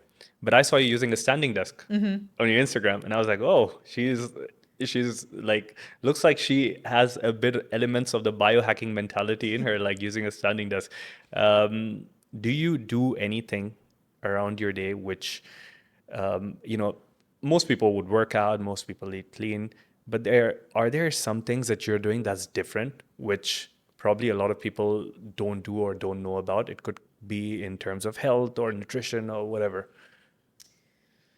But I saw you using a standing desk on your Instagram, and I was like, oh, she's like, looks like she has a bit elements of the biohacking mentality in her, like using a standing desk. Do you do anything around your day which, you know, most people would work out, most people eat clean, but are there some things that you're doing that's different, which probably a lot of people don't do or don't know about? It could be in terms of health or nutrition or whatever.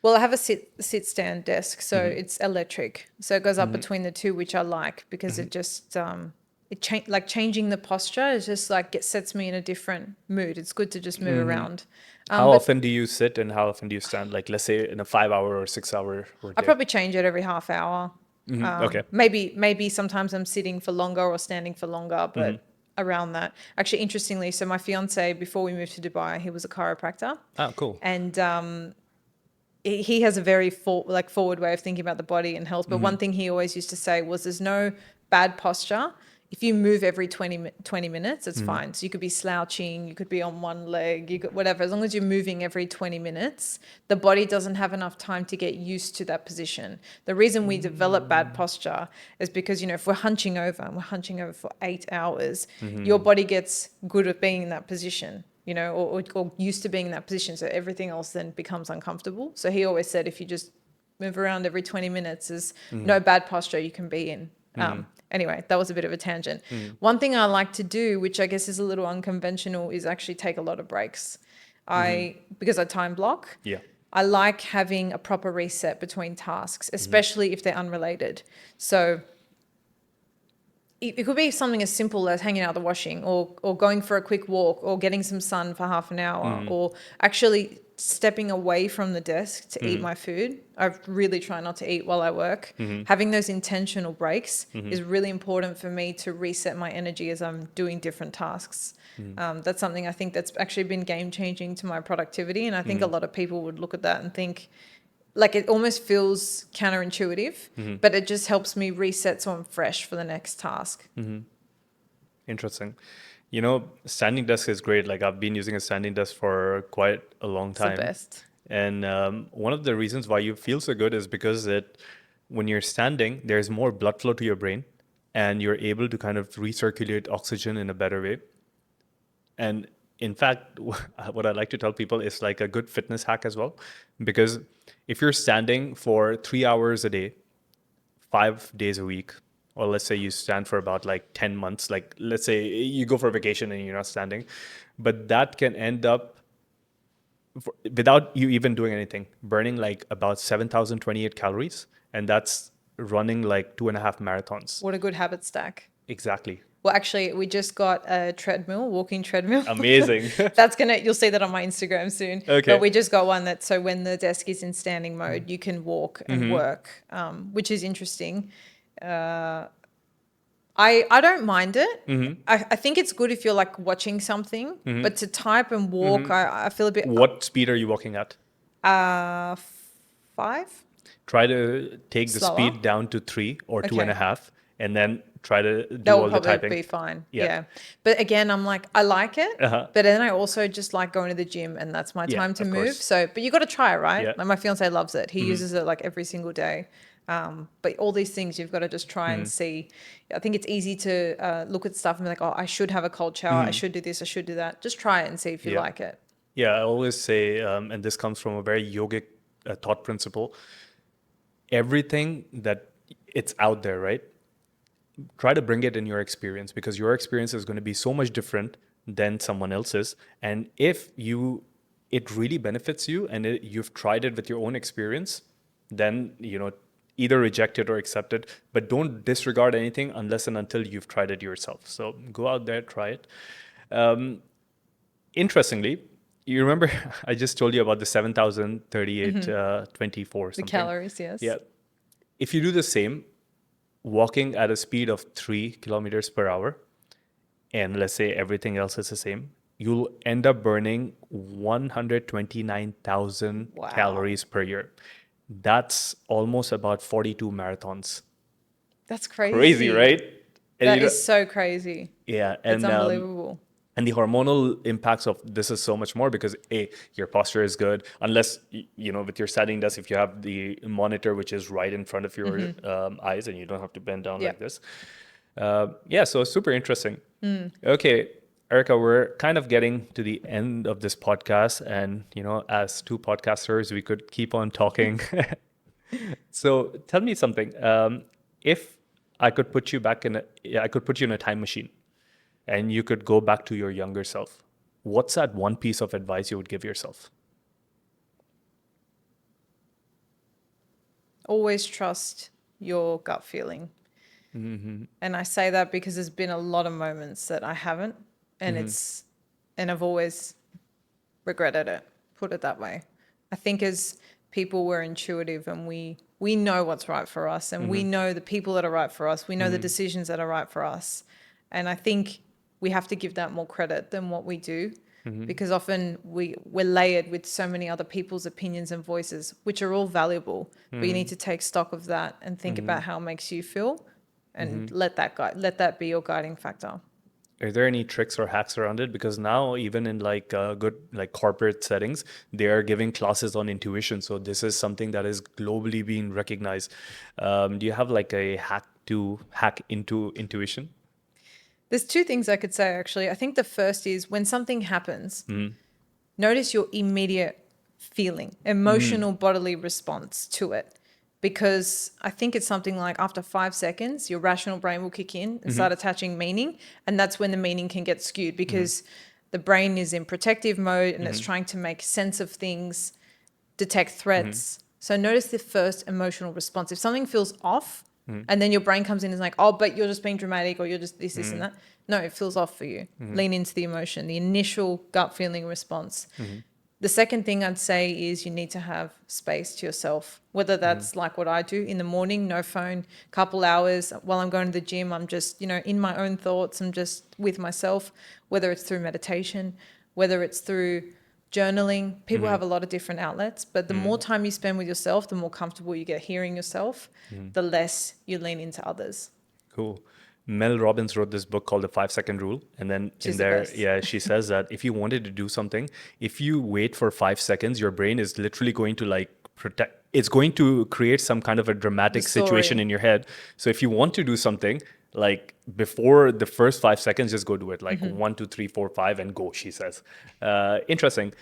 Well, I have a sit stand desk, so it's electric. So it goes up between the two, which I like because it just like changing the posture is just like it sets me in a different mood. It's good to just move around. How But often do you sit and how often do you stand? Like, let's say in a 5 hour or 6 hour I workday. probably change it every half hour. Okay. Maybe sometimes I'm sitting for longer or standing for longer, but around that. Actually, interestingly, so my fiance, before we moved to Dubai, he was a chiropractor, Ah, cool. and he has a very forward way of thinking about the body and health. But one thing he always used to say was there's no bad posture. If you move every 20 minutes, it's fine. So you could be slouching, you could be on one leg, you could whatever. As long as you're moving every 20 minutes, the body doesn't have enough time to get used to that position. The reason we develop bad posture is because, you know, if we're hunching over and we're hunching over for 8 hours, your body gets good at being in that position, you know, or used to being in that position. So everything else then becomes uncomfortable. So he always said, if you just move around every 20 minutes, there's no bad posture you can be in. Anyway, that was a bit of a tangent. One thing I like to do, which I guess is a little unconventional, is actually take a lot of breaks. Because I time block, Yeah. I like having a proper reset between tasks, especially if they're unrelated. So it could be something as simple as hanging out the washing or going for a quick walk or getting some sun for half an hour or actually stepping away from the desk to eat my food. I really try not to eat while I work. Having those intentional breaks is really important for me to reset my energy as I'm doing different tasks. That's something I think that's actually been game changing to my productivity. And I think a lot of people would look at that and think, like, it almost feels counterintuitive, but it just helps me reset so I'm fresh for the next task. Interesting. You know, standing desk is great. Like, I've been using a standing desk for quite a long It's the time. best. And one of the reasons why you feel so good is because when you're standing, there's more blood flow to your brain and you're able to kind of recirculate oxygen in a better way. And in fact, what I like to tell people is like a good fitness hack as well. Because if you're standing for 3 hours a day, 5 days a week, or let's say you stand for about like 10 months, like let's say you go for a vacation and you're not standing, but that can end up, without you even doing anything, burning like about 7,028 calories. And that's running like 2.5 marathons. What a good habit stack. Exactly. Well, actually, we just got a treadmill, walking treadmill. Amazing. You'll see that on my Instagram soon. Okay. But we just got one that, so when the desk is in standing mode, you can walk and work, which is interesting. I don't mind it. I think it's good if you're like watching something, but to type and walk, I feel a bit What speed are you walking at? 5 Try to take the slower. speed down to 3 or two and a Okay. half, and then try to do That all will the probably typing. be fine. Yeah. Yeah. But again, I'm like, I like it, Uh-huh. but then I also just like going to the gym and that's my Yeah, time to of move. course. So, but you got to try it, right? Yeah. Like my fiance loves it. He uses it like every single day. But all these things you've got to just try and see. I think it's easy to look at stuff and be like, oh, I should have a cold shower. I should do this. I should do that. Just try it and see if you Yeah. like it. Yeah, I always say, and this comes from a very yogic thought principle, everything that it's out there, right? Try to bring it in your experience, because your experience is going to be so much different than someone else's. And if it really benefits you and you've tried it with your own experience, then, either reject it or accept it, but don't disregard anything unless and until you've tried it yourself. So go out there, try it. Interestingly, you remember I just told you about the 7,038, 24 The something. calories, yes. Yeah. If you do the same, walking at a speed of 3 kilometers per hour, and let's say everything else is the same, you'll end up burning 129,000 Wow. calories per year. That's almost about 42 marathons. That's crazy. Crazy, right? And That is so crazy. yeah, It's and unbelievable. and the hormonal impacts of this is so much more, because your posture is good, unless with your setting desk, if you have the monitor which is right in front of your eyes, and you don't have to bend down Yeah. like this. So it's super interesting. Okay, Erika, we're kind of getting to the end of this podcast, and as two podcasters, we could keep on talking. So tell me something. If I could put you I could put you in a time machine, and you could go back to your younger self, what's that one piece of advice you would give yourself? Always trust your gut feeling. And I say that because there's been a lot of moments that I haven't, and and I've always regretted it, put it that way. I think as people, we're intuitive, and we know what's right for us, and we know the people that are right for us. We know the decisions that are right for us. And I think we have to give that more credit than what we do, because often we're layered with so many other people's opinions and voices, which are all valuable, but you need to take stock of that and think about how it makes you feel, and let that be your guiding factor. Are there any tricks or hacks around it? Because now, even in good corporate settings, they are giving classes on intuition. So this is something that is globally being recognized. Do you have like a hack to hack into intuition? There's two things I could say, actually. I think the first is when something happens, notice your immediate feeling, emotional bodily response to it. Because I think it's something like after 5 seconds, your rational brain will kick in and start attaching meaning. And that's when the meaning can get skewed, because the brain is in protective mode and it's trying to make sense of things, detect threats. So notice the first emotional response. If something feels off, and then your brain comes in and is like, oh, but you're just being dramatic, or you're just this, and that. No, it feels off for you. Lean into the emotion, the initial gut feeling response. The second thing I'd say is you need to have space to yourself, whether that's like what I do in the morning, no phone, couple hours while I'm going to the gym. I'm just, in my own thoughts. I'm just with myself, whether it's through meditation, whether it's through journaling. People have a lot of different outlets, but the more time you spend with yourself, the more comfortable you get hearing yourself, the less you lean into others. Cool. Mel Robbins wrote this book called The 5 Second Rule. And then She's in the there, best. yeah, she says that if you wanted to do something, if you wait for 5 seconds, your brain is literally going to it's going to create some kind of a dramatic The story. situation in your head. So if you want to do something, before the first 5 seconds, just go do it. 1, 2, 3, 4, 5, and go, she says. Interesting.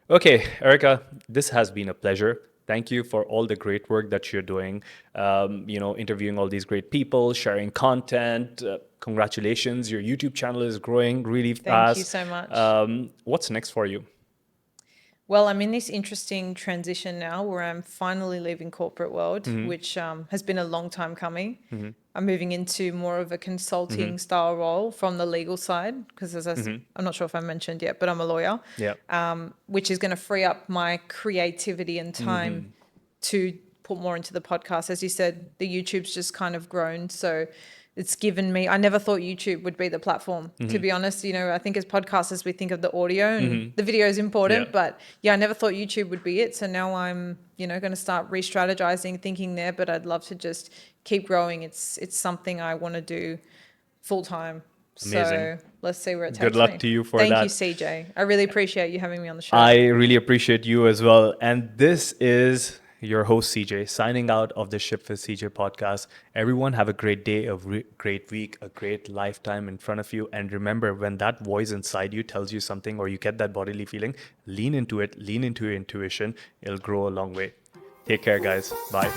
Okay, Erika, this has been a pleasure. Thank you for all the great work that you're doing, interviewing all these great people, sharing content. Congratulations. Your YouTube channel is growing really fast. Thank you so much. What's next for you? Well, I'm in this interesting transition now where I'm finally leaving corporate world, which has been a long time coming. I'm moving into more of a consulting style role from the legal side because, I'm not sure if I mentioned yet, but I'm a lawyer, Yeah. which is going to free up my creativity and time to put more into the podcast. As you said, the YouTube's just kind of grown, so it's given me, I never thought YouTube would be the platform, to be honest. I think as podcasters, we think of the audio and the video is important, Yeah. but yeah, I never thought YouTube would be it. So now I'm, going to start re-strategizing, thinking there, but I'd love to just keep growing. It's something I want to do full time. Amazing. So let's see where it Good takes luck me. to you for Thank you, that. CJ. I really appreciate you having me on the show. I really appreciate you as well. And this is your host, CJ, signing out of the Ship with CJ podcast. Everyone have a great day, a great week, a great lifetime in front of you. And remember, when that voice inside you tells you something or you get that bodily feeling, lean into it, lean into your intuition. It'll grow a long way. Take care, guys. Bye.